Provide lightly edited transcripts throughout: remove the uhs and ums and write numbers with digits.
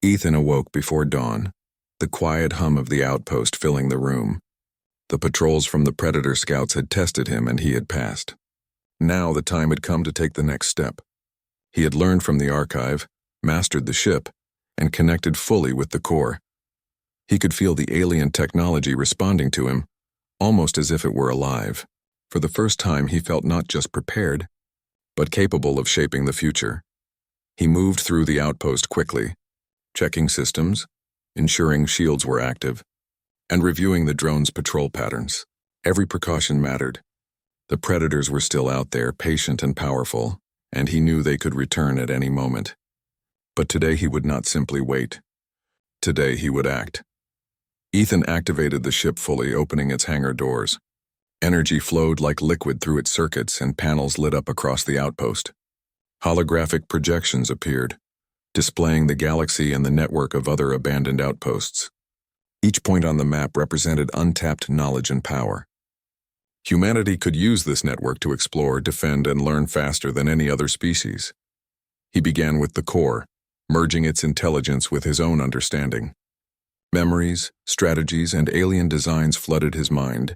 Ethan awoke before dawn, the quiet hum of the outpost filling the room. The patrols from the Predator scouts had tested him and he had passed. Now the time had come to take the next step. He had learned from the archive, mastered the ship, and connected fully with the core. He could feel the alien technology responding to him, almost as if it were alive. For the first time he felt not just prepared, but capable of shaping the future. He moved through the outpost quickly, checking systems, ensuring shields were active, and reviewing the drone's patrol patterns. Every precaution mattered. The Predators were still out there, patient and powerful, and he knew they could return at any moment. But today he would not simply wait. Today he would act. Ethan activated the ship fully, opening its hangar doors. Energy flowed like liquid through its circuits and panels lit up across the outpost. Holographic projections appeared, displaying the galaxy and the network of other abandoned outposts. Each point on the map represented untapped knowledge and power. Humanity could use this network to explore, defend, and learn faster than any other species. He began with the core, merging its intelligence with his own understanding. Memories, strategies, and alien designs flooded his mind,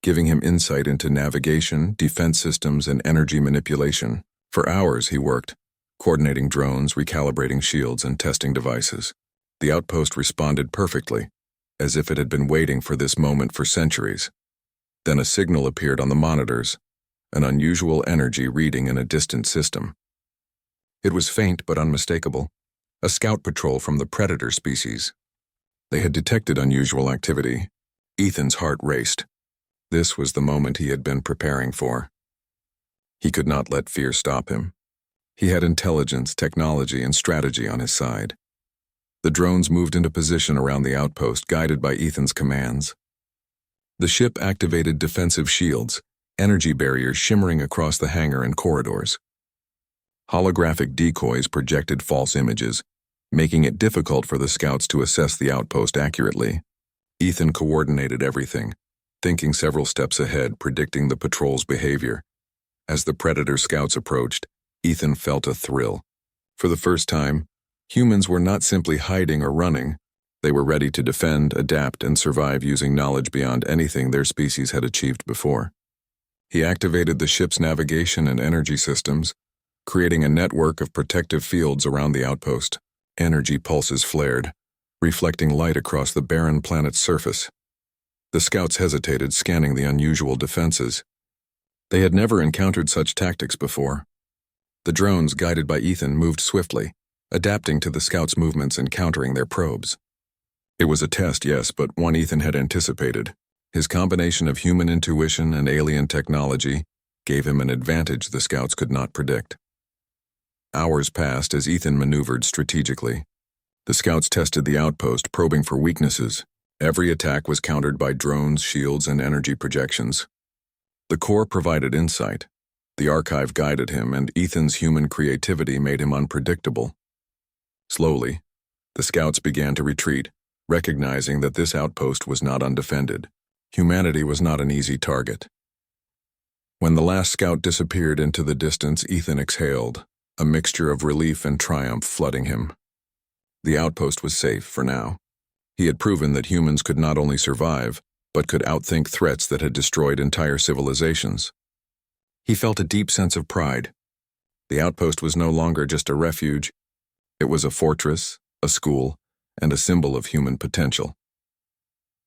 giving him insight into navigation, defense systems, and energy manipulation. For hours he worked, coordinating drones, recalibrating shields, and testing devices. The outpost responded perfectly, as if it had been waiting for this moment for centuries. Then a signal appeared on the monitors, an unusual energy reading in a distant system. It was faint but unmistakable, a scout patrol from the Predator species. They had detected unusual activity. Ethan's heart raced. This was the moment he had been preparing for. He could not let fear stop him. He had intelligence, technology, and strategy on his side. The drones moved into position around the outpost, guided by Ethan's commands. The ship activated defensive shields, energy barriers shimmering across the hangar and corridors. Holographic decoys projected false images, making it difficult for the scouts to assess the outpost accurately. Ethan coordinated everything, thinking several steps ahead, predicting the patrol's behavior. As the Predator scouts approached, Ethan felt a thrill. For the first time, humans were not simply hiding or running. They were ready to defend, adapt, and survive using knowledge beyond anything their species had achieved before. He activated the ship's navigation and energy systems, creating a network of protective fields around the outpost. Energy pulses flared, reflecting light across the barren planet's surface. The scouts hesitated, scanning the unusual defenses. They had never encountered such tactics before. The drones, guided by Ethan, moved swiftly, adapting to the scouts' movements and countering their probes. It was a test, yes, but one Ethan had anticipated. His combination of human intuition and alien technology gave him an advantage the scouts could not predict. Hours passed as Ethan maneuvered strategically. The scouts tested the outpost, probing for weaknesses. Every attack was countered by drones, shields, and energy projections. The core provided insight. The archive guided him, and Ethan's human creativity made him unpredictable. Slowly, the scouts began to retreat, recognizing that this outpost was not undefended. Humanity was not an easy target. When the last scout disappeared into the distance, Ethan exhaled, a mixture of relief and triumph flooding him. The outpost was safe for now. He had proven that humans could not only survive, but could outthink threats that had destroyed entire civilizations. He felt a deep sense of pride. The outpost was no longer just a refuge. It was a fortress, a school, and a symbol of human potential.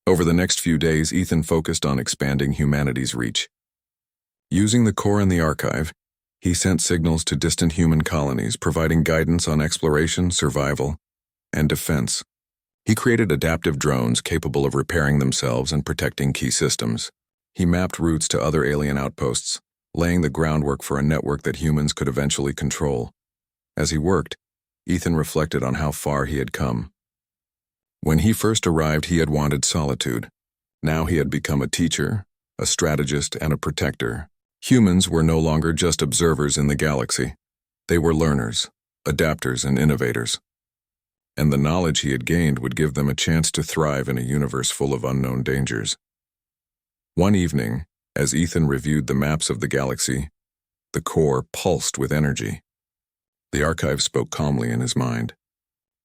Over the next few days, Ethan focused on expanding humanity's reach. Using the core and the archive, he sent signals to distant human colonies, providing guidance on exploration, survival, and defense. He created adaptive drones capable of repairing themselves and protecting key systems. He mapped routes to other alien outposts, laying the groundwork for a network that humans could eventually control. As he worked, Ethan reflected on how far he had come. When he first arrived, he had wanted solitude. Now he had become a teacher, a strategist, and a protector. Humans were no longer just observers in the galaxy. They were learners, adapters, and innovators. And the knowledge he had gained would give them a chance to thrive in a universe full of unknown dangers. One evening, as Ethan reviewed the maps of the galaxy, the core pulsed with energy. The archive spoke calmly in his mind.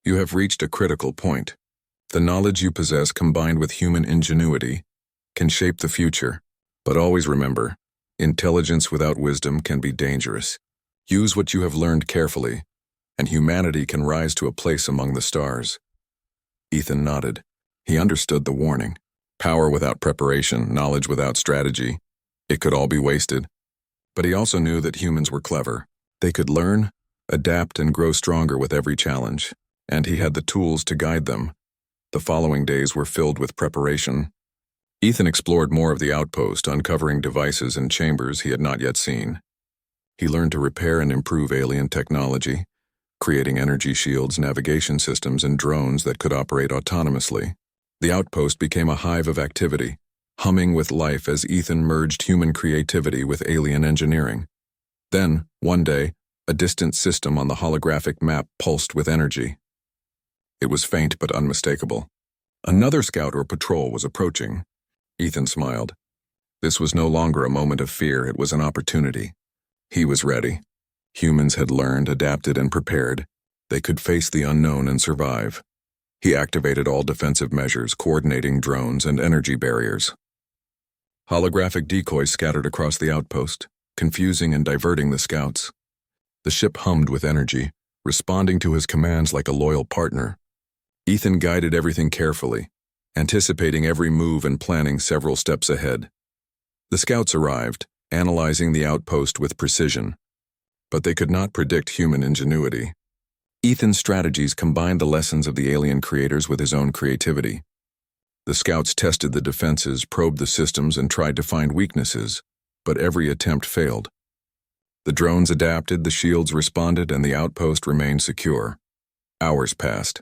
You have reached a critical point. The knowledge you possess combined with human ingenuity can shape the future. But always remember, intelligence without wisdom can be dangerous. Use what you have learned carefully, and humanity can rise to a place among the stars. Ethan nodded. He understood the warning. Power without preparation, knowledge without strategy. It could all be wasted. But he also knew that humans were clever. They could learn, adapt, and grow stronger with every challenge, and he had the tools to guide them. The following days were filled with preparation. Ethan explored more of the outpost, uncovering devices and chambers he had not yet seen. He learned to repair and improve alien technology, creating energy shields, navigation systems, and drones that could operate autonomously. The outpost became a hive of activity, humming with life as Ethan merged human creativity with alien engineering. Then, one day, a distant system on the holographic map pulsed with energy. It was faint but unmistakable. Another scout or patrol was approaching. Ethan smiled. This was no longer a moment of fear, it was an opportunity. He was ready. Humans had learned, adapted, and prepared. They could face the unknown and survive. He activated all defensive measures, coordinating drones and energy barriers. Holographic decoys scattered across the outpost, confusing and diverting the scouts. The ship hummed with energy, responding to his commands like a loyal partner. Ethan guided everything carefully, anticipating every move and planning several steps ahead. The scouts arrived, analyzing the outpost with precision. But they could not predict human ingenuity. Ethan's strategies combined the lessons of the alien creators with his own creativity. The scouts tested the defenses, probed the systems, and tried to find weaknesses, but every attempt failed. The drones adapted, the shields responded, and the outpost remained secure. Hours passed.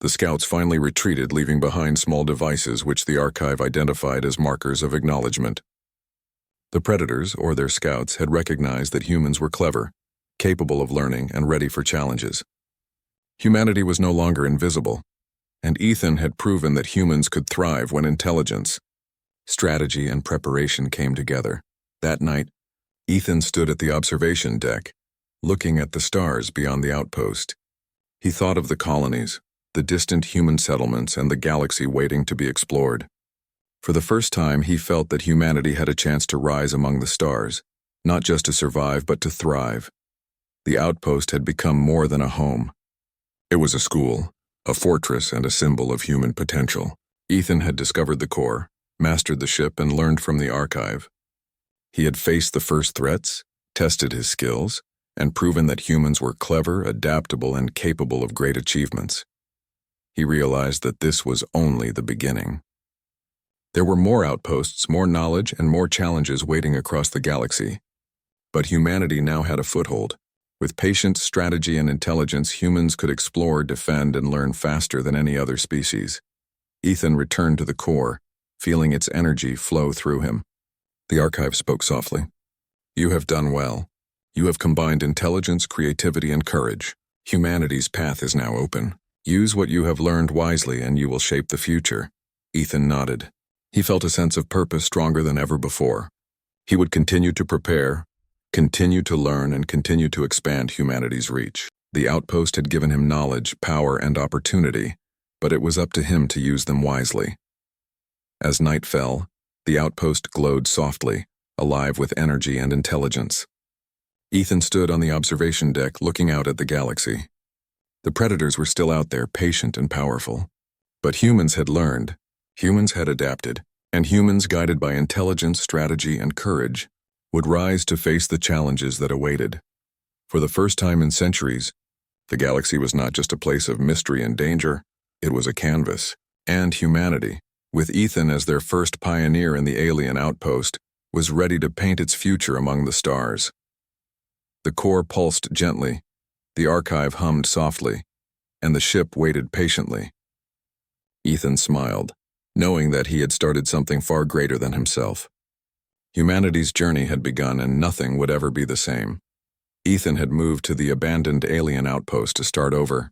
The scouts finally retreated, leaving behind small devices which the archive identified as markers of acknowledgement. The predators, or their scouts, had recognized that humans were clever, capable of learning, and ready for challenges. Humanity was no longer invisible, and Ethan had proven that humans could thrive when intelligence, strategy, and preparation came together. That night, Ethan stood at the observation deck, looking at the stars beyond the outpost. He thought of the colonies, the distant human settlements, and the galaxy waiting to be explored. For the first time, he felt that humanity had a chance to rise among the stars, not just to survive but to thrive. The outpost had become more than a home. It was a school, a fortress, and a symbol of human potential. Ethan had discovered the core, mastered the ship, and learned from the archive. He had faced the first threats, tested his skills, and proven that humans were clever, adaptable, and capable of great achievements. He realized that this was only the beginning. There were more outposts, more knowledge, and more challenges waiting across the galaxy. But humanity now had a foothold. With patience, strategy, and intelligence, humans could explore, defend, and learn faster than any other species. Ethan returned to the core, feeling its energy flow through him. The archive spoke softly. "You have done well. You have combined intelligence, creativity, and courage. Humanity's path is now open. Use what you have learned wisely and you will shape the future." Ethan nodded. He felt a sense of purpose stronger than ever before. He would continue to prepare, continue to learn, and continue to expand humanity's reach. The outpost had given him knowledge, power, and opportunity, but it was up to him to use them wisely. As night fell, the outpost glowed softly, alive with energy and intelligence. Ethan stood on the observation deck looking out at the galaxy. The predators were still out there, patient and powerful. But humans had learned, humans had adapted, and humans guided by intelligence, strategy, and courage would rise to face the challenges that awaited. For the first time in centuries, the galaxy was not just a place of mystery and danger, it was a canvas. And humanity, with Ethan as their first pioneer in the alien outpost, was ready to paint its future among the stars. The core pulsed gently, the archive hummed softly, and the ship waited patiently. Ethan smiled, knowing that he had started something far greater than himself. Humanity's journey had begun and nothing would ever be the same. Ethan had moved to the abandoned alien outpost to start over.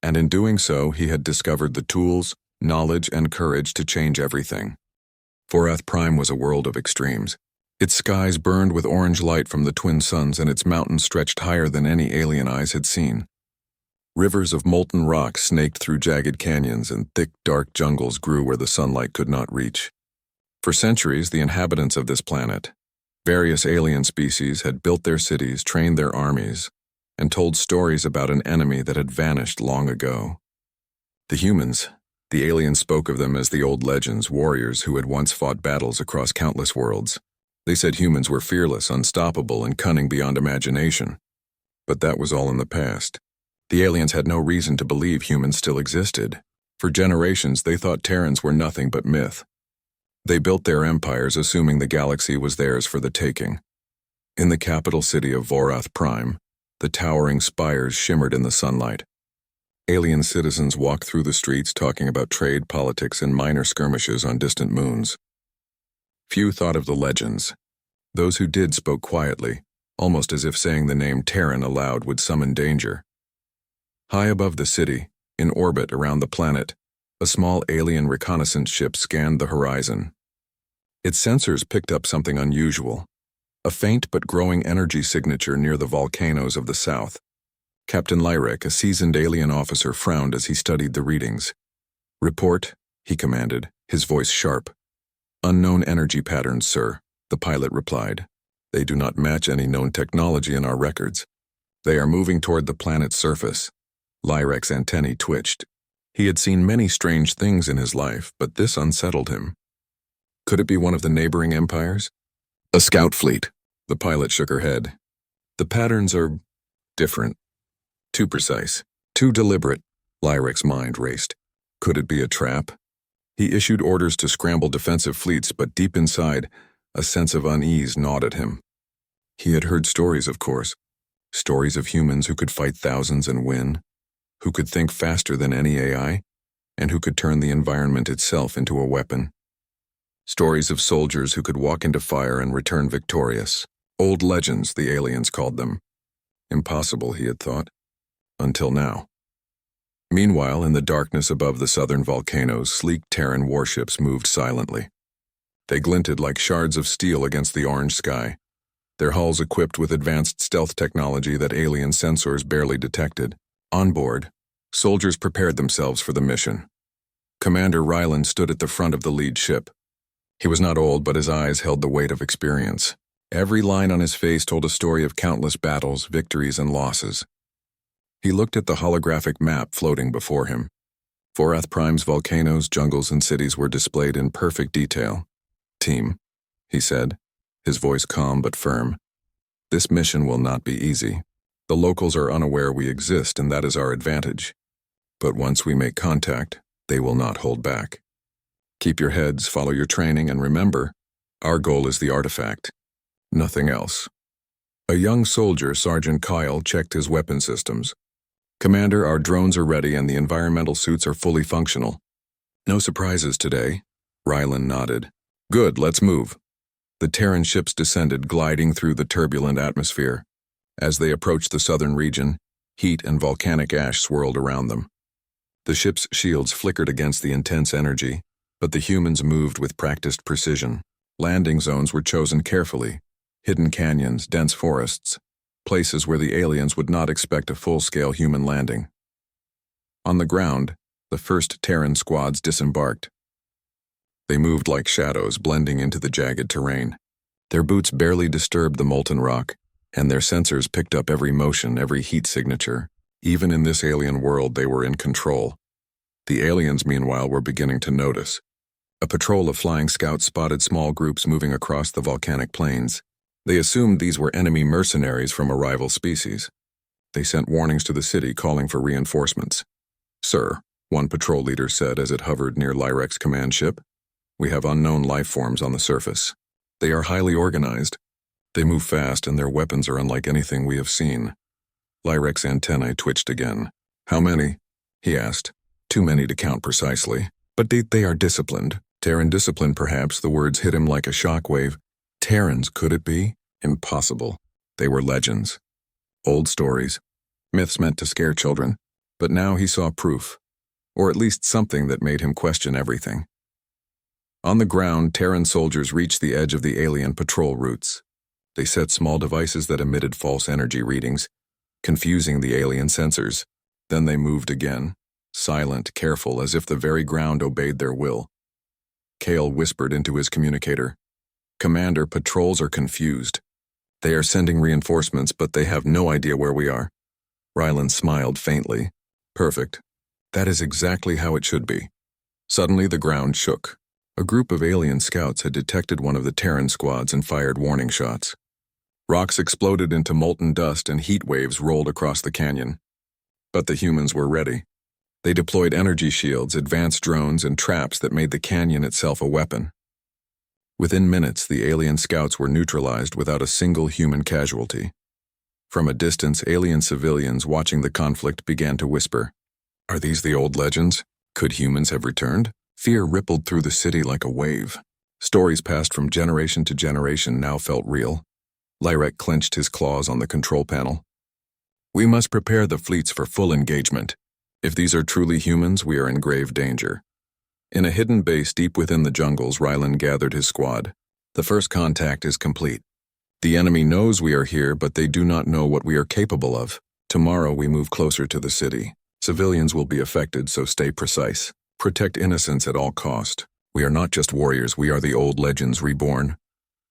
And in doing so, he had discovered the tools, knowledge, and courage to change everything. GalacticPrime was a world of extremes. Its skies burned with orange light from the twin suns and its mountains stretched higher than any alien eyes had seen. Rivers of molten rock snaked through jagged canyons, and thick, dark jungles grew where the sunlight could not reach. For centuries, the inhabitants of this planet, various alien species, had built their cities, trained their armies, and told stories about an enemy that had vanished long ago. The humans, the aliens spoke of them as the old legends, warriors who had once fought battles across countless worlds. They said humans were fearless, unstoppable, and cunning beyond imagination. But that was all in the past. The aliens had no reason to believe humans still existed. For generations, they thought Terrans were nothing but myth. They built their empires assuming the galaxy was theirs for the taking. In the capital city of DEATHWORLD, the towering spires shimmered in the sunlight. Alien citizens walked through the streets talking about trade, politics, and minor skirmishes on distant moons. Few thought of the legends. Those who did spoke quietly, almost as if saying the name Terran aloud would summon danger. High above the city, in orbit around the planet, a small alien reconnaissance ship scanned the horizon. Its sensors picked up something unusual, a faint but growing energy signature near the volcanoes of the south. Captain Lyrek, a seasoned alien officer, frowned as he studied the readings. "Report," he commanded, his voice sharp. "Unknown energy patterns, sir," the pilot replied. "They do not match any known technology in our records. They are moving toward the planet's surface." Lyrek's antennae twitched. He had seen many strange things in his life, but this unsettled him. Could it be one of the neighboring empires? "A scout fleet." The pilot shook her head. "The patterns are different. Too precise. Too deliberate." Lyrek's mind raced. Could it be a trap? He issued orders to scramble defensive fleets, but deep inside, a sense of unease gnawed at him. He had heard stories, of course. Stories of humans who could fight thousands and win, who could think faster than any AI, and who could turn the environment itself into a weapon. Stories of soldiers who could walk into fire and return victorious. Old legends, the aliens called them. Impossible, he had thought. Until now. Meanwhile, in the darkness above the southern volcanoes, sleek Terran warships moved silently. They glinted like shards of steel against the orange sky, their hulls equipped with advanced stealth technology that alien sensors barely detected. On board, soldiers prepared themselves for the mission. Commander Ryland stood at the front of the lead ship. He was not old, but his eyes held the weight of experience. Every line on his face told a story of countless battles, victories, and losses. He looked at the holographic map floating before him. DEATHWORLD's volcanoes, jungles, and cities were displayed in perfect detail. "Team," he said, his voice calm but firm. "This mission will not be easy. The locals are unaware we exist, and that is our advantage. But once we make contact, they will not hold back. Keep your heads, follow your training, and remember, our goal is the artifact. Nothing else." A young soldier, Sergeant Kyle, checked his weapon systems. "Commander, our drones are ready and the environmental suits are fully functional." "No surprises today," Ryland nodded. "Good, let's move." The Terran ships descended, gliding through the turbulent atmosphere. As they approached the southern region, heat and volcanic ash swirled around them. The ship's shields flickered against the intense energy, but the humans moved with practiced precision. Landing zones were chosen carefully. Hidden canyons, dense forests, places where the aliens would not expect a full-scale human landing. On the ground, the first Terran squads disembarked. They moved like shadows, blending into the jagged terrain. Their boots barely disturbed the molten rock, and their sensors picked up every motion, every heat signature. Even in this alien world, they were in control. The aliens, meanwhile, were beginning to notice. A patrol of flying scouts spotted small groups moving across the volcanic plains. They assumed these were enemy mercenaries from a rival species. They sent warnings to the city calling for reinforcements. "Sir," one patrol leader said as it hovered near Lyrek's command ship, "we have unknown life forms on the surface. They are highly organized. They move fast and their weapons are unlike anything we have seen." Lyrek's antennae twitched again. "How many?" he asked. "Too many to count precisely. But they are disciplined." Terran discipline, perhaps. The words hit him like a shockwave. Terrans, could it be? Impossible. They were legends. Old stories. Myths meant to scare children. But now he saw proof. Or at least something that made him question everything. On the ground, Terran soldiers reached the edge of the alien patrol routes. They set small devices that emitted false energy readings, confusing the alien sensors. Then they moved again, silent, careful, as if the very ground obeyed their will. Kale whispered into his communicator, "Commander, patrols are confused. They are sending reinforcements, but they have no idea where we are." Ryland smiled faintly. "Perfect. That is exactly how it should be." Suddenly the ground shook. A group of alien scouts had detected one of the Terran squads and fired warning shots. Rocks exploded into molten dust and heat waves rolled across the canyon. But the humans were ready. They deployed energy shields, advanced drones, and traps that made the canyon itself a weapon. Within minutes, the alien scouts were neutralized without a single human casualty. From a distance, alien civilians watching the conflict began to whisper, "Are these the old legends? Could humans have returned?" Fear rippled through the city like a wave. Stories passed from generation to generation now felt real. Lyrek clenched his claws on the control panel. "We must prepare the fleets for full engagement. If these are truly humans, we are in grave danger." In a hidden base deep within the jungles, Ryland gathered his squad. "The first contact is complete. The enemy knows we are here, but they do not know what we are capable of. Tomorrow we move closer to the city. Civilians will be affected, so stay precise. Protect innocence at all cost. We are not just warriors, we are the old legends reborn."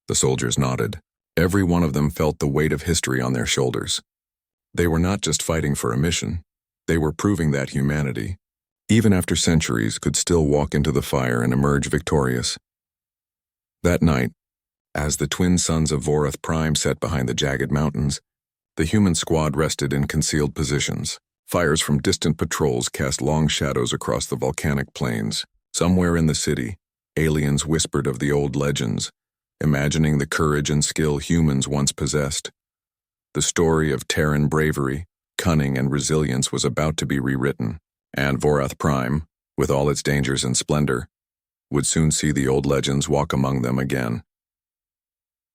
The soldiers nodded. Every one of them felt the weight of history on their shoulders. They were not just fighting for a mission. They were proving that humanity, even after centuries, could still walk into the fire and emerge victorious. That night, as the twin suns of DEATHWORLD set behind the jagged mountains, the human squad rested in concealed positions. Fires from distant patrols cast long shadows across the volcanic plains. Somewhere in the city, aliens whispered of the old legends, imagining the courage and skill humans once possessed. The story of Terran bravery, cunning, and resilience was about to be rewritten, and DEATHWORLD, with all its dangers and splendor, would soon see the old legends walk among them again.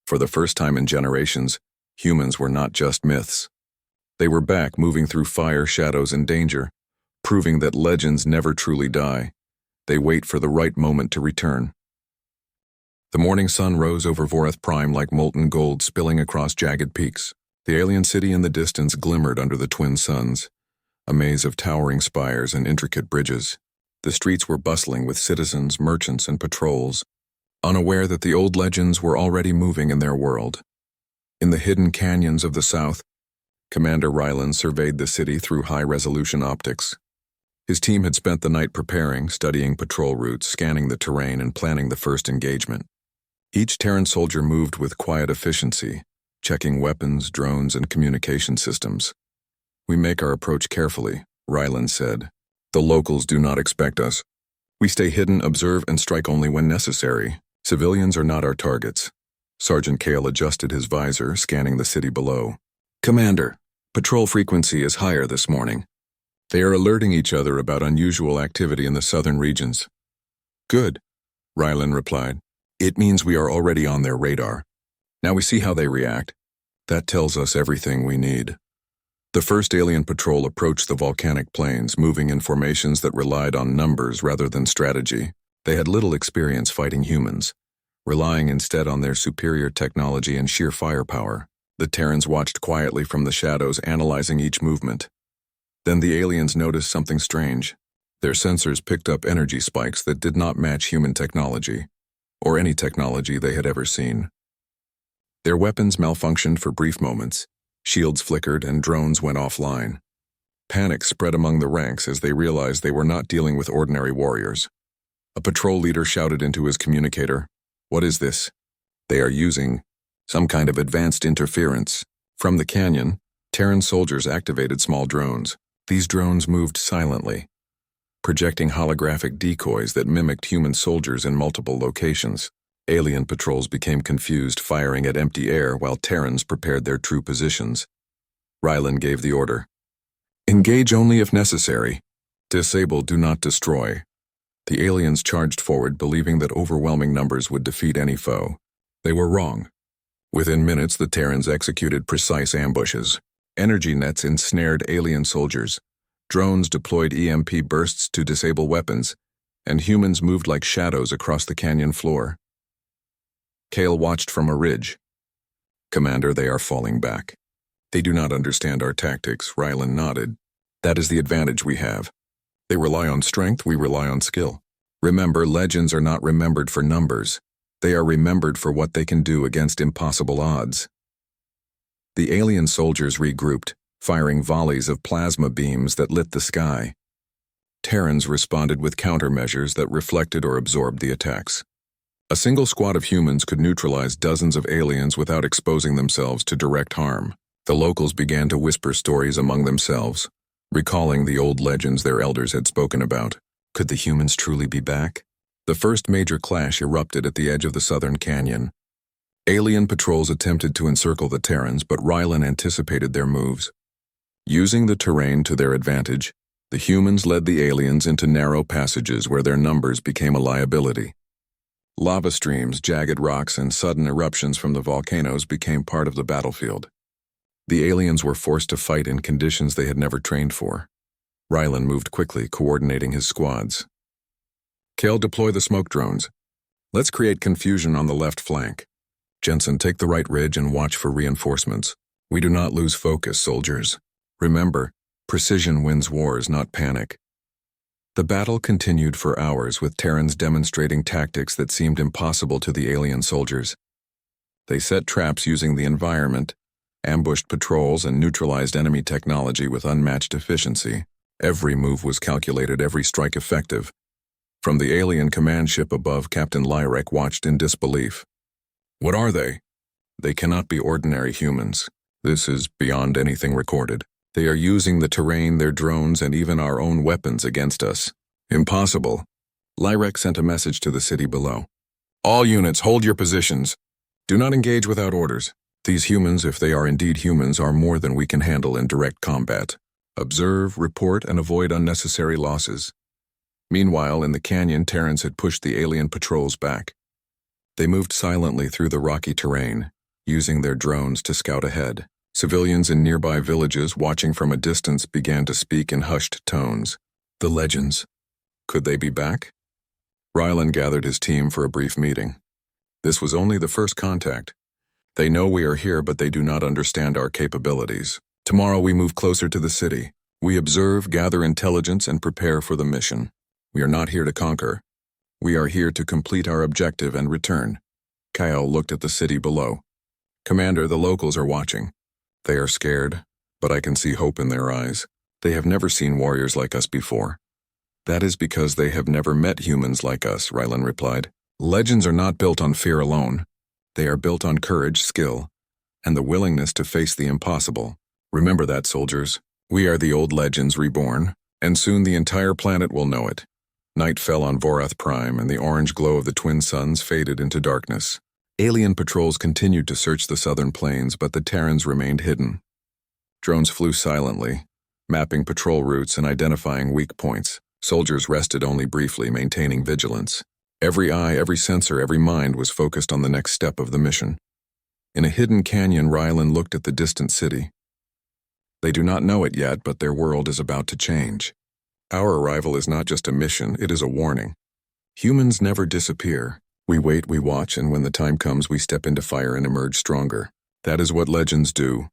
For the first time in generations, humans were not just myths. They were back, moving through fire, shadows, and danger, proving that legends never truly die. They wait for the right moment to return. The morning sun rose over DEATHWORLD like molten gold spilling across jagged peaks. The alien city in the distance glimmered under the twin suns, a maze of towering spires and intricate bridges. The streets were bustling with citizens, merchants, and patrols, unaware that the old legends were already moving in their world. In the hidden canyons of the south, Commander Ryland surveyed the city through high-resolution optics. His team had spent the night preparing, studying patrol routes, scanning the terrain, and planning the first engagement. Each Terran soldier moved with quiet efficiency, checking weapons, drones, and communication systems. "We make our approach carefully," Ryland said. "The locals do not expect us. We stay hidden, observe, and strike only when necessary. Civilians are not our targets." Sergeant Kale adjusted his visor, scanning the city below. "Commander, patrol frequency is higher this morning. They are alerting each other about unusual activity in the southern regions." "Good," Ryland replied. "It means we are already on their radar. Now we see how they react. That tells us everything we need." The first alien patrol approached the volcanic plains, moving in formations that relied on numbers rather than strategy. They had little experience fighting humans, relying instead on their superior technology and sheer firepower. The Terrans watched quietly from the shadows, analyzing each movement. Then the aliens noticed something strange. Their sensors picked up energy spikes that did not match human technology, or any technology they had ever seen. Their weapons malfunctioned for brief moments. Shields flickered and drones went offline. Panic spread among the ranks as they realized they were not dealing with ordinary warriors. A patrol leader shouted into his communicator, "What is this?" "They are using some kind of advanced interference." From the canyon, Terran soldiers activated small drones. These drones moved silently, projecting holographic decoys that mimicked human soldiers in multiple locations. Alien patrols became confused, firing at empty air while Terrans prepared their true positions. Ryland gave the order. "Engage only if necessary. Disable, do not destroy." The aliens charged forward, believing that overwhelming numbers would defeat any foe. They were wrong. Within minutes, the Terrans executed precise ambushes. Energy nets ensnared alien soldiers. Drones deployed EMP bursts to disable weapons, and humans moved like shadows across the canyon floor. Kale watched from a ridge. "Commander, they are falling back. They do not understand our tactics," Ryland nodded. That is the advantage we have. They rely on strength, we rely on skill. Remember, legends are not remembered for numbers. They are remembered for what they can do against impossible odds. The alien soldiers regrouped, firing volleys of plasma beams that lit the sky. Terrans responded with countermeasures that reflected or absorbed the attacks. A single squad of humans could neutralize dozens of aliens without exposing themselves to direct harm. The locals began to whisper stories among themselves, recalling the old legends their elders had spoken about. Could the humans truly be back? The first major clash erupted at the edge of the southern canyon. Alien patrols attempted to encircle the Terrans, but Rylan anticipated their moves. Using the terrain to their advantage, the humans led the aliens into narrow passages where their numbers became a liability. Lava streams, jagged rocks, and sudden eruptions from the volcanoes became part of the battlefield. The aliens were forced to fight in conditions they had never trained for. Rylan moved quickly, coordinating his squads. Kale, deploy the smoke drones. Let's create confusion on the left flank. Jensen, take the right ridge and watch for reinforcements. We do not lose focus, soldiers. Remember, precision wins wars, not panic. The battle continued for hours, with Terrans demonstrating tactics that seemed impossible to the alien soldiers. They set traps using the environment, ambushed patrols, and neutralized enemy technology with unmatched efficiency. Every move was calculated, every strike effective. From the alien command ship above, Captain Lyrek watched in disbelief. What are they? They cannot be ordinary humans. This is beyond anything recorded. They are using the terrain, their drones, and even our own weapons against us. Impossible. Lyrek sent a message to the city below. All units, hold your positions. Do not engage without orders. These humans, if they are indeed humans, are more than we can handle in direct combat. Observe, report, and avoid unnecessary losses. Meanwhile, in the canyon, Terrans had pushed the alien patrols back. They moved silently through the rocky terrain, using their drones to scout ahead. Civilians in nearby villages, watching from a distance, began to speak in hushed tones. The legends. Could they be back? Rylan gathered his team for a brief meeting. This was only the first contact. They know we are here, but they do not understand our capabilities. Tomorrow we move closer to the city. We observe, gather intelligence, and prepare for the mission. We are not here to conquer. We are here to complete our objective and return. Kyle looked at the city below. Commander, the locals are watching. They are scared, but I can see hope in their eyes. They have never seen warriors like us before. That is because they have never met humans like us, Rylan replied. Legends are not built on fear alone. They are built on courage, skill, and the willingness to face the impossible. Remember that, soldiers. We are the old legends reborn, and soon the entire planet will know it. Night fell on Vorath Prime, and the orange glow of the twin suns faded into darkness. Alien patrols continued to search the southern plains, but the Terrans remained hidden. Drones flew silently, mapping patrol routes and identifying weak points. Soldiers rested only briefly, maintaining vigilance. Every eye, every sensor, every mind was focused on the next step of the mission. In a hidden canyon, Rylan looked at the distant city. They do not know it yet, but their world is about to change. Our arrival is not just a mission, it is a warning. Humans never disappear. We wait, we watch, and when the time comes, we step into fire and emerge stronger. That is what legends do.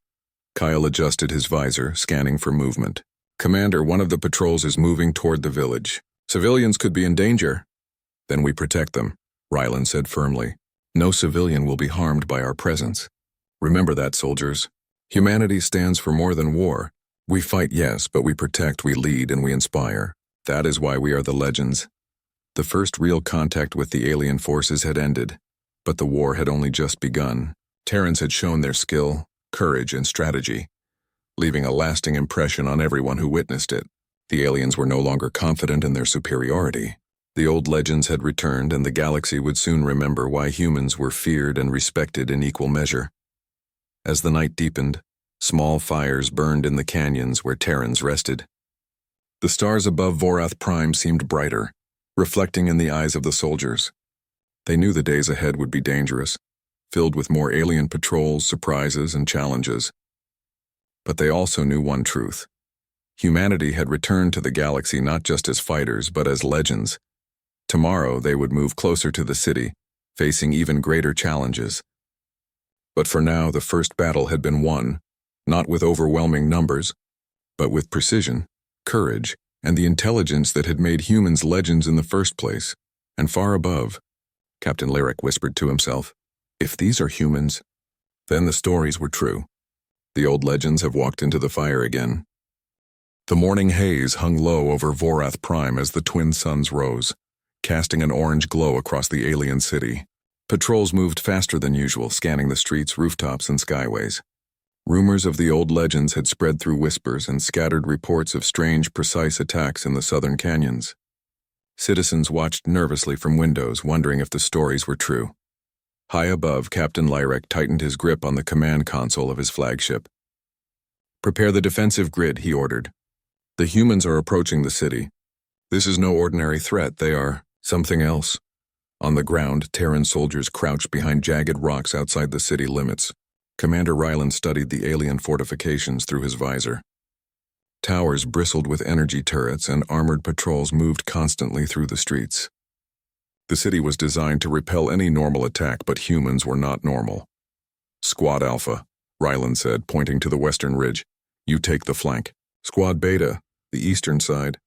Kyle adjusted his visor, scanning for movement. Commander, one of the patrols is moving toward the village. Civilians could be in danger. Then we protect them, Rylan said firmly. No civilian will be harmed by our presence. Remember that, soldiers. Humanity stands for more than war. We fight, yes, but we protect, we lead, and we inspire. That is why we are the legends. The first real contact with the alien forces had ended, but the war had only just begun. Terrans had shown their skill, courage, and strategy, leaving a lasting impression on everyone who witnessed it. The aliens were no longer confident in their superiority. The old legends had returned, and the galaxy would soon remember why humans were feared and respected in equal measure. As the night deepened, small fires burned in the canyons where Terrans rested. The stars above Vorath Prime seemed brighter, reflecting in the eyes of the soldiers. They knew the days ahead would be dangerous, filled with more alien patrols, surprises, and challenges. But they also knew one truth. Humanity had returned to the galaxy not just as fighters, but as legends. Tomorrow they would move closer to the city, facing even greater challenges. But for now, the first battle had been won, not with overwhelming numbers, but with precision. courage, and the intelligence that had made humans legends in the first place. And far above, Captain Lyric whispered to himself, if these are humans, then the stories were true. The old legends have walked into the fire again. The morning haze hung low over Vorath Prime as the twin suns rose, casting an orange glow across the alien city. Patrols moved faster than usual, scanning the streets, rooftops, and skyways. Rumors of the old legends had spread through whispers and scattered reports of strange, precise attacks in the southern canyons. Citizens watched nervously from windows, wondering if the stories were true. High above, Captain Lyric tightened his grip on the command console of his flagship. Prepare the defensive grid, he ordered. The humans are approaching the city. This is no ordinary threat, they are something else. On the ground, Terran soldiers crouched behind jagged rocks outside the city limits. Commander Ryland studied the alien fortifications through his visor. Towers bristled with energy turrets and armored patrols moved constantly through the streets. The city was designed to repel any normal attack, but humans were not normal. Squad Alpha, Ryland said, pointing to the western ridge. You take the flank. Squad Beta, the eastern side.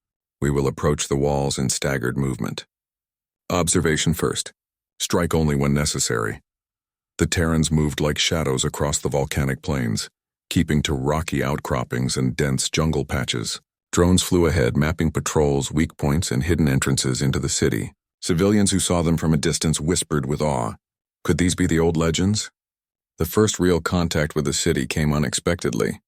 We will approach the walls in staggered movement. Observation first. Strike only when necessary. The Terrans moved like shadows across the volcanic plains, keeping to rocky outcroppings and dense jungle patches. Drones flew ahead, mapping patrols, weak points, and hidden entrances into the city. Civilians who saw them from a distance whispered with awe. Could these be the old legends? The first real contact with the city came unexpectedly.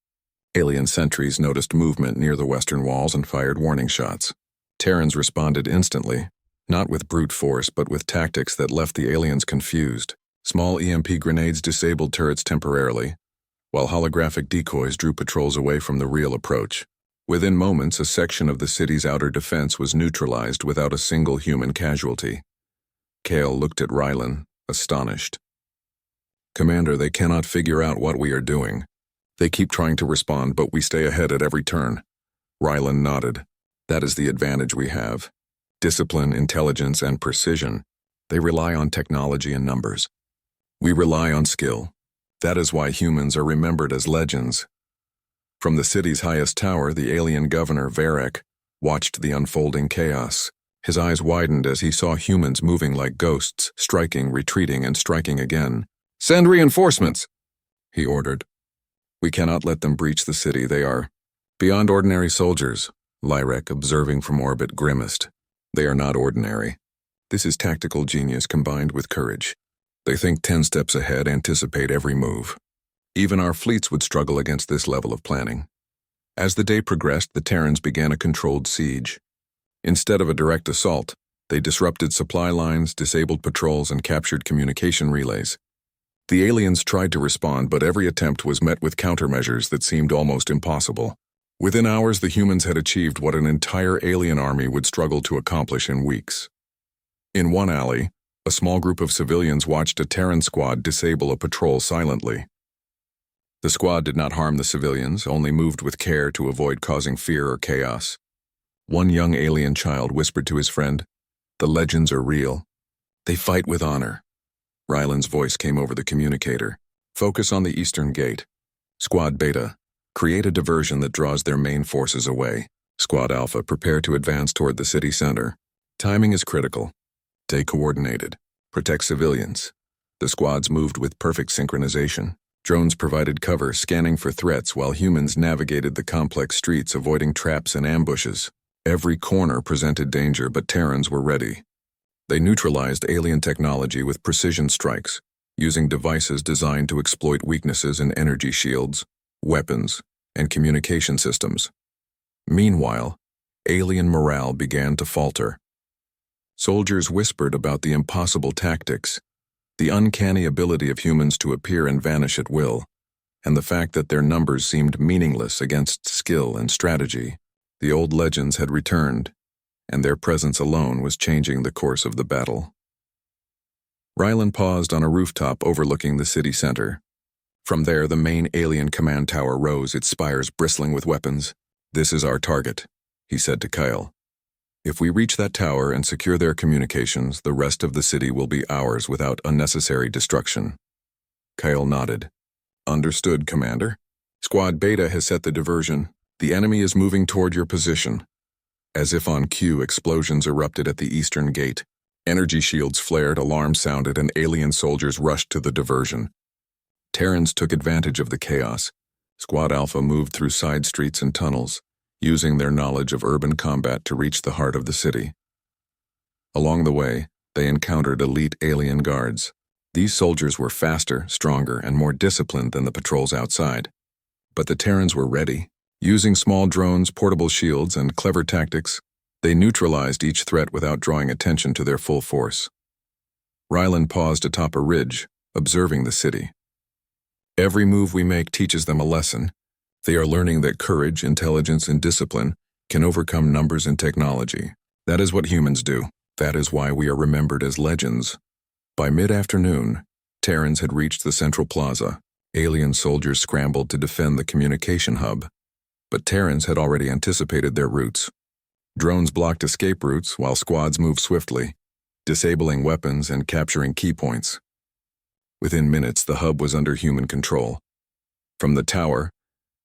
Alien sentries noticed movement near the western walls and fired warning shots. Terrans responded instantly, not with brute force but with tactics that left the aliens confused. Small EMP grenades disabled turrets temporarily, while holographic decoys drew patrols away from the real approach. Within moments, a section of the city's outer defense was neutralized without a single human casualty. Kale looked at Rylan, astonished. Commander, they cannot figure out what we are doing. They keep trying to respond, but we stay ahead at every turn. Rylan nodded. That is the advantage we have. Discipline, intelligence, and precision. They rely on technology and numbers. We rely on skill. That is why humans are remembered as legends. From the city's highest tower, the alien governor, Varek, watched the unfolding chaos. His eyes widened as he saw humans moving like ghosts, striking, retreating, and striking again. Send reinforcements, he ordered. We cannot let them breach the city. They are beyond ordinary soldiers, Lyric, observing from orbit, grimaced. They are not ordinary. This is tactical genius combined with courage. They think 10 steps ahead, anticipate every move. Even our fleets would struggle against this level of planning. As the day progressed, the Terrans began a controlled siege. Instead of a direct assault, they disrupted supply lines, disabled patrols, and captured communication relays. The aliens tried to respond, but every attempt was met with countermeasures that seemed almost impossible. Within hours, the humans had achieved what an entire alien army would struggle to accomplish in weeks. In one alley, a small group of civilians watched a Terran squad disable a patrol silently. The squad did not harm the civilians, only moved with care to avoid causing fear or chaos. One young alien child whispered to his friend, "The legends are real. They fight with honor." Ryland's voice came over the communicator. Focus on the eastern gate. Squad Beta, create a diversion that draws their main forces away. Squad Alpha, prepare to advance toward the city center. Timing is critical. Stay coordinated. Protect civilians. The squads moved with perfect synchronization. Drones provided cover, scanning for threats, while humans navigated the complex streets, avoiding traps and ambushes. Every corner presented danger, but Terrans were ready. They neutralized alien technology with precision strikes, using devices designed to exploit weaknesses in energy shields, weapons, and communication systems. Meanwhile, alien morale began to falter. Soldiers whispered about the impossible tactics, the uncanny ability of humans to appear and vanish at will, and the fact that their numbers seemed meaningless against skill and strategy. The old legends had returned, and their presence alone was changing the course of the battle. Rylan paused on a rooftop overlooking the city center. From there, the main alien command tower rose, its spires bristling with weapons. "This is our target," he said to Kyle. "If we reach that tower and secure their communications, the rest of the city will be ours without unnecessary destruction." Kyle nodded. "Understood, Commander. Squad Beta has set the diversion. The enemy is moving toward your position. As if on cue, explosions erupted at the eastern gate. Energy shields flared, alarms sounded, and alien soldiers rushed to the diversion. Terrans took advantage of the chaos. Squad Alpha moved through side streets and tunnels, using their knowledge of urban combat to reach the heart of the city. Along the way, they encountered elite alien guards. These soldiers were faster, stronger, and more disciplined than the patrols outside. But the Terrans were ready. Using small drones, portable shields, and clever tactics, they neutralized each threat without drawing attention to their full force. Rylan paused atop a ridge, observing the city. Every move we make teaches them a lesson. They are learning that courage, intelligence, and discipline can overcome numbers and technology. That is what humans do. That is why we are remembered as legends. By mid-afternoon, Terrans had reached the central plaza. Alien soldiers scrambled to defend the communication hub. But Terrans had already anticipated their routes. Drones blocked escape routes while squads moved swiftly, disabling weapons and capturing key points. Within minutes, the hub was under human control. From the tower,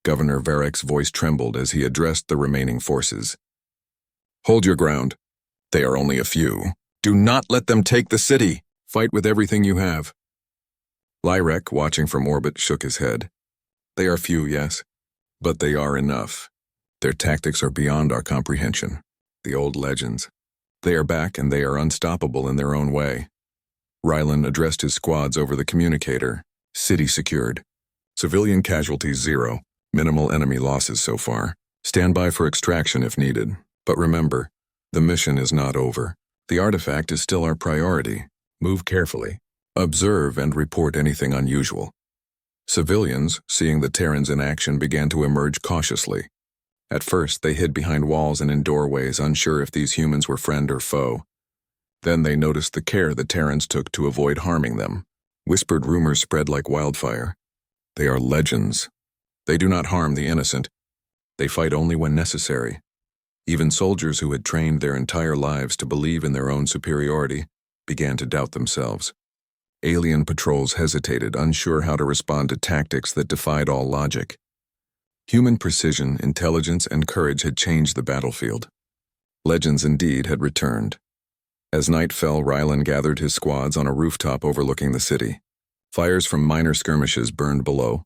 Governor Varek's voice trembled as he addressed the remaining forces. "Hold your ground. They are only a few. Do not let them take the city. Fight with everything you have." Lyrek, watching from orbit, shook his head. "They are few, yes, but they are enough. Their tactics are beyond our comprehension. The old legends. They are back, and they are unstoppable in their own way." Rylan addressed his squads over the communicator. "City secured. Civilian casualties 0. Minimal enemy losses so far. Stand by for extraction if needed. But remember, the mission is not over. The artifact is still our priority. Move carefully. Observe and report anything unusual." Civilians, seeing the Terrans in action, began to emerge cautiously. At first, they hid behind walls and in doorways, unsure if these humans were friend or foe. Then they noticed the care the Terrans took to avoid harming them. Whispered rumors spread like wildfire. They are legends. They do not harm the innocent. They fight only when necessary. Even soldiers who had trained their entire lives to believe in their own superiority began to doubt themselves. Alien patrols hesitated, unsure how to respond to tactics that defied all logic. Human precision, intelligence, and courage had changed the battlefield. Legends indeed had returned. As night fell, Rylan gathered his squads on a rooftop overlooking the city. Fires from minor skirmishes burned below,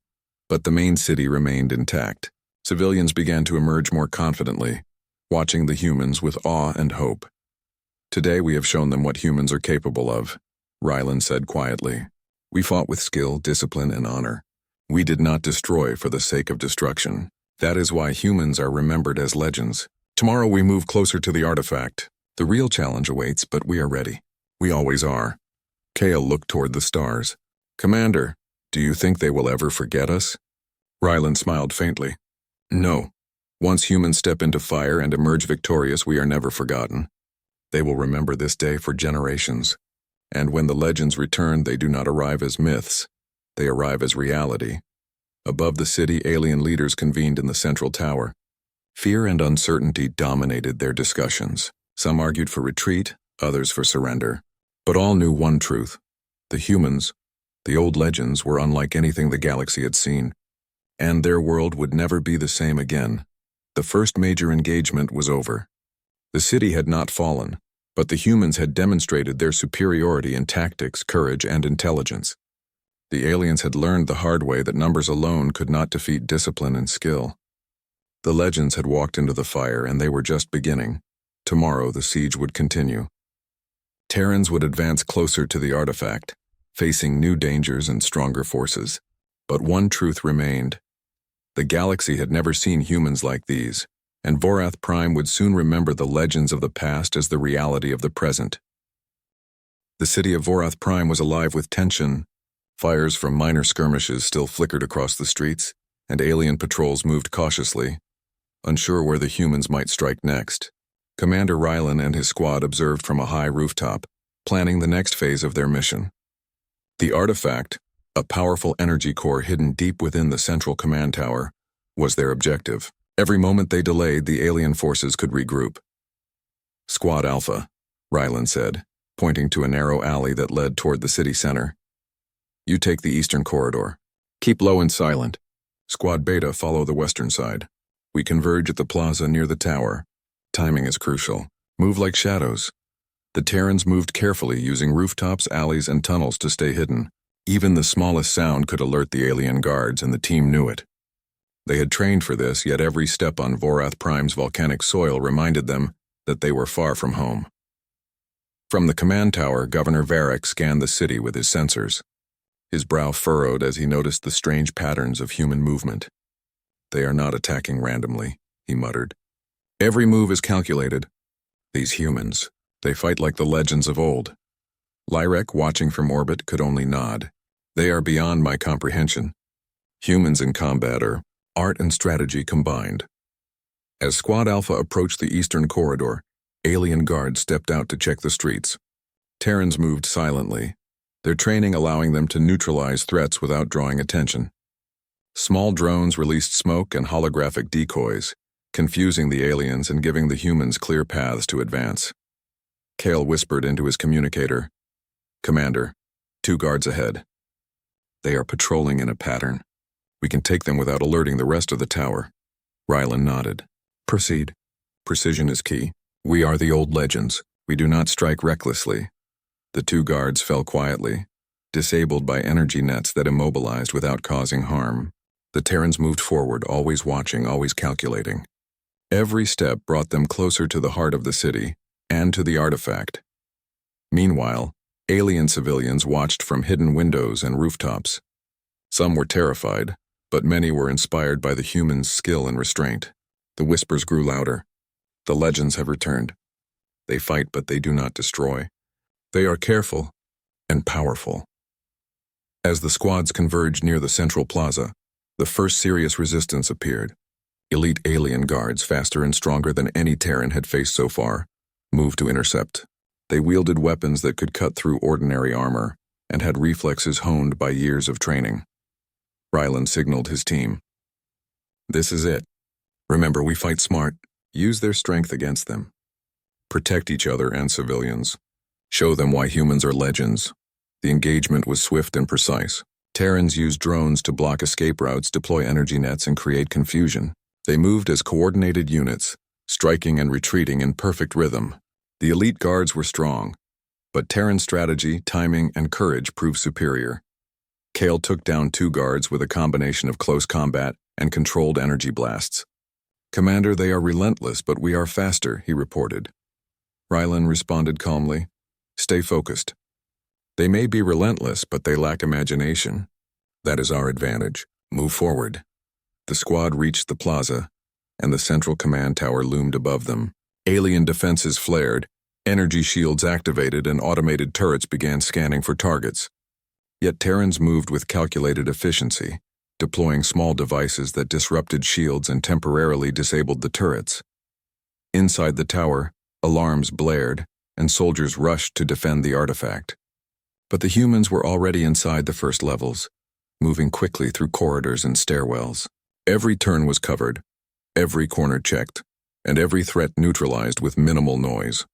but the main city remained intact. Civilians began to emerge more confidently, watching the humans with awe and hope. "Today we have shown them what humans are capable of," Rylan said quietly. "We fought with skill, discipline, and honor. We did not destroy for the sake of destruction. That is why humans are remembered as legends. Tomorrow we move closer to the artifact. The real challenge awaits, but we are ready. We always are." Kale looked toward the stars. "Commander, do you think they will ever forget us?" Rylan smiled faintly. "No. Once humans step into fire and emerge victorious, we are never forgotten. They will remember this day for generations. And when the legends return, they do not arrive as myths. They arrive as reality." Above the city, alien leaders convened in the central tower. Fear and uncertainty dominated their discussions. Some argued for retreat, others for surrender. But all knew one truth. The humans, the old legends, were unlike anything the galaxy had seen. And their world would never be the same again. The first major engagement was over. The city had not fallen, but the humans had demonstrated their superiority in tactics, courage, and intelligence. The aliens had learned the hard way that numbers alone could not defeat discipline and skill. The legends had walked into the fire, and they were just beginning. Tomorrow the siege would continue. Terrans would advance closer to the artifact, facing new dangers and stronger forces. But one truth remained. The galaxy had never seen humans like these, and Vorath Prime would soon remember the legends of the past as the reality of the present. The city of Vorath Prime was alive with tension. Fires from minor skirmishes still flickered across the streets, and alien patrols moved cautiously, unsure where the humans might strike next. Commander Rylan and his squad observed from a high rooftop, planning the next phase of their mission. The artifact, a powerful energy core hidden deep within the central command tower, was their objective. Every moment they delayed, the alien forces could regroup. "Squad Alpha," Rylan said, pointing to a narrow alley that led toward the city center. "You take the eastern corridor. Keep low and silent. Squad Beta, follow the western side. We converge at the plaza near the tower. Timing is crucial. Move like shadows. The Terrans moved carefully, using rooftops, alleys, and tunnels to stay hidden. Even the smallest sound could alert the alien guards, and the team knew it. They had trained for this, yet every step on Vorath Prime's volcanic soil reminded them that they were far from home. From the command tower, Governor Varric scanned the city with his sensors. His brow furrowed as he noticed the strange patterns of human movement. "They are not attacking randomly," he muttered. "Every move is calculated. These humans, they fight like the legends of old." Lyrek, watching from orbit, could only nod. "They are beyond my comprehension. Humans in combat are art and strategy combined." As Squad Alpha approached the eastern corridor, alien guards stepped out to check the streets. Terrans moved silently, their training allowing them to neutralize threats without drawing attention. Small drones released smoke and holographic decoys, confusing the aliens and giving the humans clear paths to advance. Kale whispered into his communicator, "Commander, 2 guards ahead. They are patrolling in a pattern. We can take them without alerting the rest of the tower." Rylan nodded. "Proceed. Precision is key. We are the old legends. We do not strike recklessly." The 2 guards fell quietly, disabled by energy nets that immobilized without causing harm. The Terrans moved forward, always watching, always calculating. Every step brought them closer to the heart of the city and to the artifact. Meanwhile, alien civilians watched from hidden windows and rooftops. Some were terrified, but many were inspired by the humans' skill and restraint. The whispers grew louder. "The legends have returned. They fight, but they do not destroy. They are careful and powerful." As the squads converged near the central plaza, the first serious resistance appeared. Elite alien guards, faster and stronger than any Terran had faced so far, moved to intercept. They wielded weapons that could cut through ordinary armor and had reflexes honed by years of training. Rylan signaled his team. "This is it. Remember, we fight smart. Use their strength against them. Protect each other and civilians. Show them why humans are legends." The engagement was swift and precise. Terrans used drones to block escape routes, deploy energy nets, and create confusion. They moved as coordinated units, striking and retreating in perfect rhythm. The elite guards were strong, but Terran strategy, timing, and courage proved superior. Kale took down 2 guards with a combination of close combat and controlled energy blasts. "Commander, they are relentless, but we are faster," he reported. Rylan responded calmly, "Stay focused. They may be relentless, but they lack imagination. That is our advantage. Move forward." The squad reached the plaza, and the central command tower loomed above them. Alien defenses flared, energy shields activated, and automated turrets began scanning for targets. Yet Terrans moved with calculated efficiency, deploying small devices that disrupted shields and temporarily disabled the turrets. Inside the tower, alarms blared, and soldiers rushed to defend the artifact. But the humans were already inside the first levels, moving quickly through corridors and stairwells. Every turn was covered, every corner checked, and every threat neutralized with minimal noise.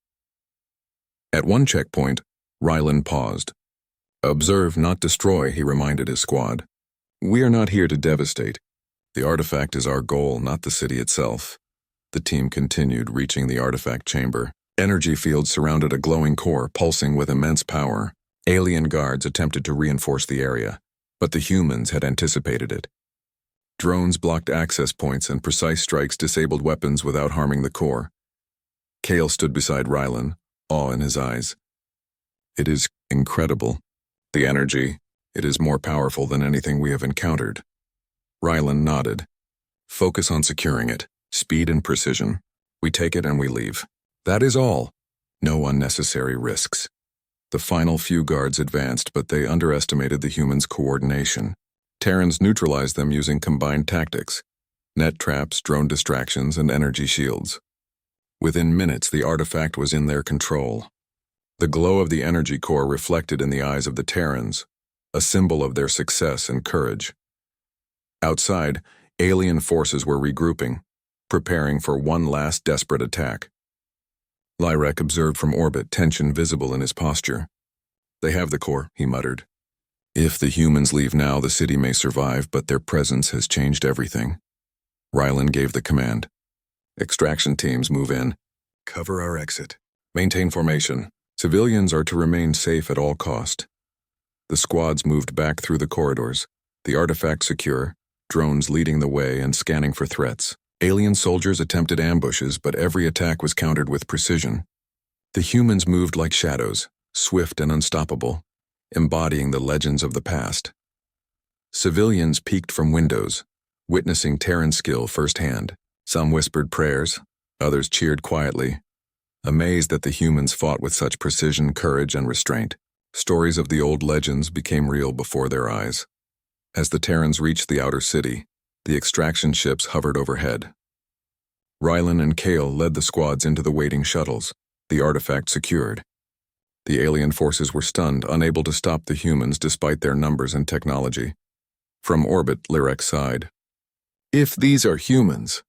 At one checkpoint, Rylan paused. "Observe, not destroy," he reminded his squad. "We are not here to devastate. The artifact is our goal, not the city itself." The team continued, reaching the artifact chamber. Energy fields surrounded a glowing core, pulsing with immense power. Alien guards attempted to reinforce the area, but the humans had anticipated it. Drones blocked access points, and precise strikes disabled weapons without harming the core. Kale stood beside Rylan, awe in his eyes. "It is incredible. The energy, it is more powerful than anything we have encountered." Rylan nodded. "Focus on securing it. Speed and precision. We take it and we leave. That is all. No unnecessary risks." The final few guards advanced, but they underestimated the humans' coordination. Terrans neutralized them using combined tactics: net traps, drone distractions, and energy shields. Within minutes, the artifact was in their control. The glow of the energy core reflected in the eyes of the Terrans, a symbol of their success and courage. Outside, alien forces were regrouping, preparing for one last desperate attack. Lyrek observed from orbit, tension visible in his posture. "They have the core," he muttered. "If the humans leave now, the city may survive, but their presence has changed everything." Rylan gave the command. Extraction teams move in. Cover our exit. Maintain formation. Civilians are to remain safe at all cost. The squads moved back through the corridors, the artifact secure, drones leading the way and scanning for threats. Alien soldiers attempted ambushes, but every attack was countered with precision. The humans moved like shadows, swift and unstoppable, embodying the legends of the past. Civilians peeked from windows, witnessing Terran skill firsthand. Some whispered prayers, others cheered quietly, amazed that the humans fought with such precision, courage, and restraint. Stories of the old legends became real before their eyes. As the Terrans reached the outer city, the extraction ships hovered overhead. Rylan and Kale led the squads into the waiting shuttles, the artifact secured. The alien forces were stunned, unable to stop the humans despite their numbers and technology. From orbit, Lyrek sighed. If these are humans,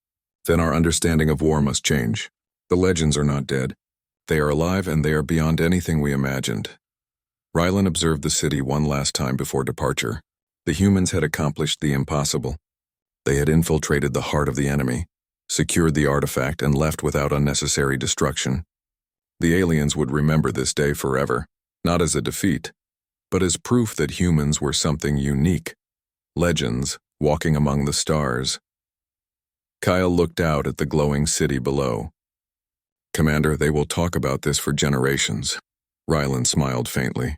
then our understanding of war must change. The legends are not dead. They are alive, and they are beyond anything we imagined. Rylan observed the city one last time before departure. The humans had accomplished the impossible. They had infiltrated the heart of the enemy, secured the artifact, and left without unnecessary destruction. The aliens would remember this day forever, not as a defeat, but as proof that humans were something unique. Legends, walking among the stars. Kyle looked out at the glowing city below. Commander, they will talk about this for generations. Rylan smiled faintly.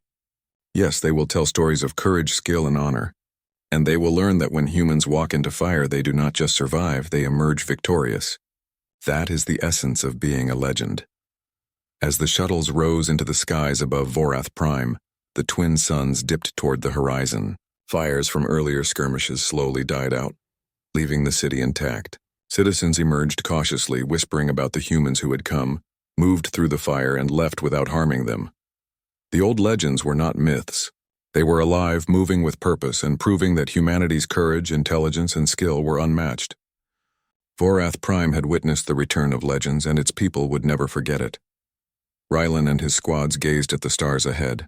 Yes, they will tell stories of courage, skill, and honor. And they will learn that when humans walk into fire, they do not just survive, they emerge victorious. That is the essence of being a legend. As the shuttles rose into the skies above Vorath Prime, the twin suns dipped toward the horizon. Fires from earlier skirmishes slowly died out, leaving the city intact. Citizens emerged cautiously, whispering about the humans who had come, moved through the fire, and left without harming them. The old legends were not myths. They were alive, moving with purpose, and proving that humanity's courage, intelligence, and skill were unmatched. Vorath Prime had witnessed the return of legends, and its people would never forget it. Rylan and his squads gazed at the stars ahead.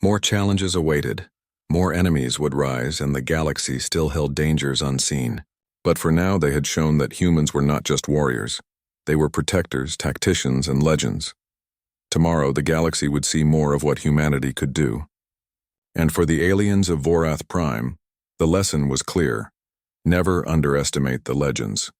More challenges awaited. More enemies would rise, and the galaxy still held dangers unseen. But for now, they had shown that humans were not just warriors. They were protectors, tacticians, and legends. Tomorrow, the galaxy would see more of what humanity could do. And for the aliens of Vorath Prime, the lesson was clear. Never underestimate the legends.